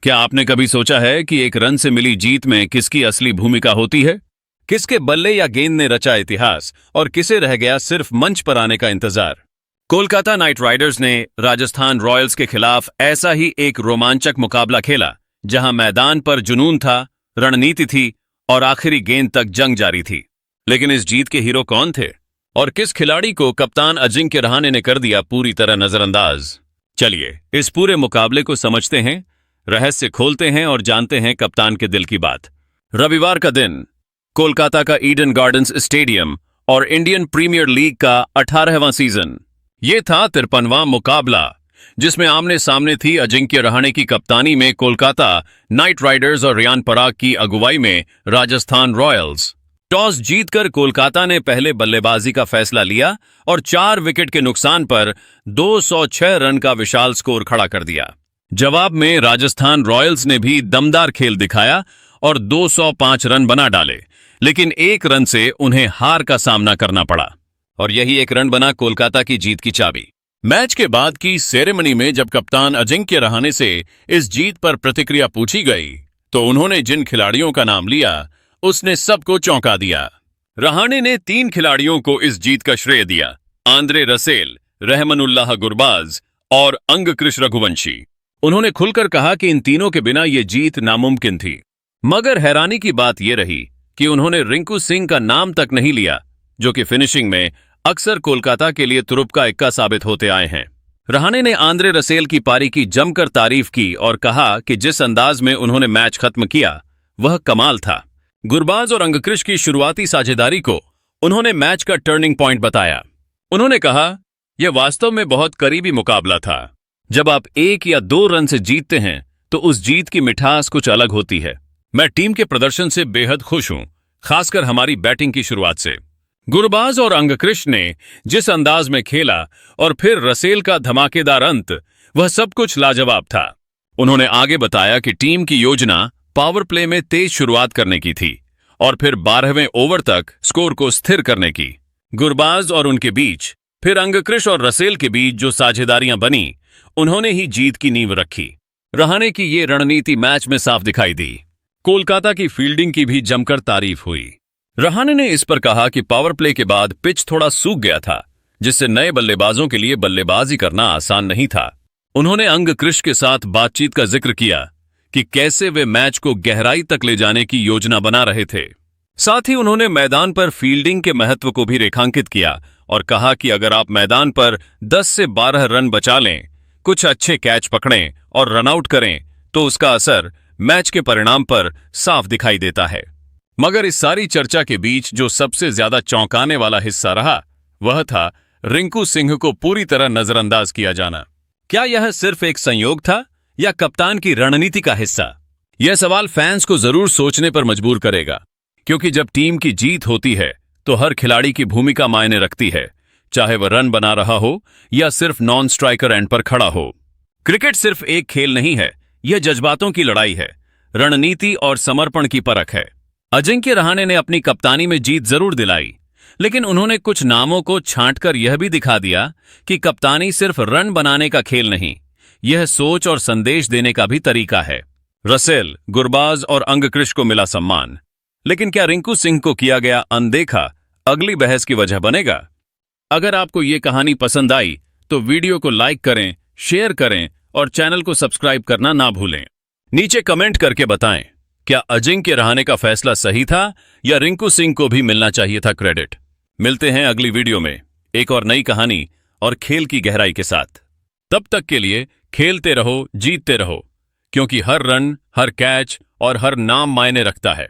क्या आपने कभी सोचा है कि एक रन से मिली जीत में किसकी असली भूमिका होती है? किसके बल्ले या गेंद ने रचा इतिहास और किसे रह गया सिर्फ मंच पर आने का इंतजार? कोलकाता नाइट राइडर्स ने राजस्थान रॉयल्स के खिलाफ ऐसा ही एक रोमांचक मुकाबला खेला, जहां मैदान पर जुनून था, रणनीति थी और आखिरी गेंद तक जंग जारी थी। लेकिन इस जीत के हीरो कौन थे और किस खिलाड़ी को कप्तान अजिंक्य रहाणे ने कर दिया पूरी तरह नजरअंदाज? चलिए इस पूरे मुकाबले को समझते हैं, रहस्य खोलते हैं और जानते हैं कप्तान के दिल की बात। रविवार का दिन, कोलकाता का ईडन गार्डन्स स्टेडियम और इंडियन प्रीमियर लीग का 18वां सीजन। ये था 53वां मुकाबला, जिसमें आमने सामने थी अजिंक्य रहाणे की कप्तानी में कोलकाता नाइट राइडर्स और रियान पराग की अगुवाई में राजस्थान रॉयल्स। टॉस जीतकर कोलकाता ने पहले बल्लेबाजी का फैसला लिया और 4 विकेट के नुकसान पर 206 रन का विशाल स्कोर खड़ा कर दिया। जवाब में राजस्थान रॉयल्स ने भी दमदार खेल दिखाया और 205 रन बना डाले, लेकिन 1 रन से उन्हें हार का सामना करना पड़ा और यही 1 रन बना कोलकाता की जीत की चाबी। मैच के बाद की सेरेमनी में जब कप्तान अजिंक्य रहाणे से इस जीत पर प्रतिक्रिया पूछी गई, तो उन्होंने जिन खिलाड़ियों का नाम लिया उसने सबको चौंका दिया। रहाणे ने 3 खिलाड़ियों को इस जीत का श्रेय दिया: आंद्रे रसेल, रहमनुल्लाह गुरबाज और अंगकृष रघुवंशी। उन्होंने खुलकर कहा कि इन तीनों के बिना यह जीत नामुमकिन थी। मगर हैरानी की बात यह रही कि उन्होंने रिंकू सिंह का नाम तक नहीं लिया, जो कि फिनिशिंग में अक्सर कोलकाता के लिए तुरुप का इक्का साबित होते आए हैं। रहाणे ने आंद्रे रसेल की पारी की जमकर तारीफ की और कहा कि जिस अंदाज में उन्होंने मैच खत्म किया वह कमाल था। गुरबाज और अंगकृष की शुरुआती साझेदारी को उन्होंने मैच का टर्निंग पॉइंट बताया। उन्होंने कहा, यह वास्तव में बहुत करीबी मुकाबला था। जब आप 1 या 2 रन से जीतते हैं तो उस जीत की मिठास कुछ अलग होती है। मैं टीम के प्रदर्शन से बेहद खुश हूं, खासकर हमारी बैटिंग की शुरुआत से। गुरबाज और अंगकृष ने जिस अंदाज में खेला और फिर रसेल का धमाकेदार अंत, वह सब कुछ लाजवाब था। उन्होंने आगे बताया कि टीम की योजना पावर प्ले में तेज शुरुआत करने की थी और फिर 12वें ओवर तक स्कोर को स्थिर करने की। गुरबाज और उनके बीच, फिर अंगकृष और रसेल के बीच जो साझेदारियां बनी, उन्होंने ही जीत की नींव रखी। रहाणे की ये रणनीति मैच में साफ दिखाई दी। कोलकाता की फील्डिंग की भी जमकर तारीफ हुई। रहाणे ने इस पर कहा कि पावर प्ले के बाद पिच थोड़ा सूख गया था, जिससे नए बल्लेबाजों के लिए बल्लेबाजी करना आसान नहीं था। उन्होंने अंगकृष के साथ बातचीत का जिक्र किया कि कैसे वे मैच को गहराई तक ले जाने की योजना बना रहे थे। साथ ही उन्होंने मैदान पर फील्डिंग के महत्व को भी रेखांकित किया और कहा कि अगर आप मैदान पर 10 से 12 रन बचा लें, कुछ अच्छे कैच पकड़ें और रनआउट करें, तो उसका असर मैच के परिणाम पर साफ दिखाई देता है। मगर इस सारी चर्चा के बीच जो सबसे ज्यादा चौंकाने वाला हिस्सा रहा, वह था रिंकू सिंह को पूरी तरह नजरअंदाज किया जाना। क्या यह सिर्फ एक संयोग था या कप्तान की रणनीति का हिस्सा? यह सवाल फैंस को जरूर सोचने पर मजबूर करेगा, क्योंकि जब टीम की जीत होती है तो हर खिलाड़ी की भूमिका मायने रखती है, चाहे वह रन बना रहा हो या सिर्फ नॉन स्ट्राइकर एंड पर खड़ा हो। क्रिकेट सिर्फ एक खेल नहीं है, यह जज्बातों की लड़ाई है, रणनीति और समर्पण की परख है। अजिंक्य रहाणे ने अपनी कप्तानी में जीत जरूर दिलाई, लेकिन उन्होंने कुछ नामों को छांटकर यह भी दिखा दिया कि कप्तानी सिर्फ रन बनाने का खेल नहीं, यह सोच और संदेश देने का भी तरीका है। रसेल, गुरबाज और अंगकृष को मिला सम्मान, लेकिन क्या रिंकू सिंह को किया गया अनदेखा अगली बहस की वजह बनेगा? अगर आपको ये कहानी पसंद आई तो वीडियो को लाइक करें, शेयर करें और चैनल को सब्सक्राइब करना ना भूलें। नीचे कमेंट करके बताएं, क्या अजिंक्य रहाणे का फैसला सही था या रिंकू सिंह को भी मिलना चाहिए था क्रेडिट? मिलते हैं अगली वीडियो में एक और नई कहानी और खेल की गहराई के साथ। तब तक के लिए खेलते रहो, जीतते रहो, क्योंकि हर रन, हर कैच और हर नाम मायने रखता है।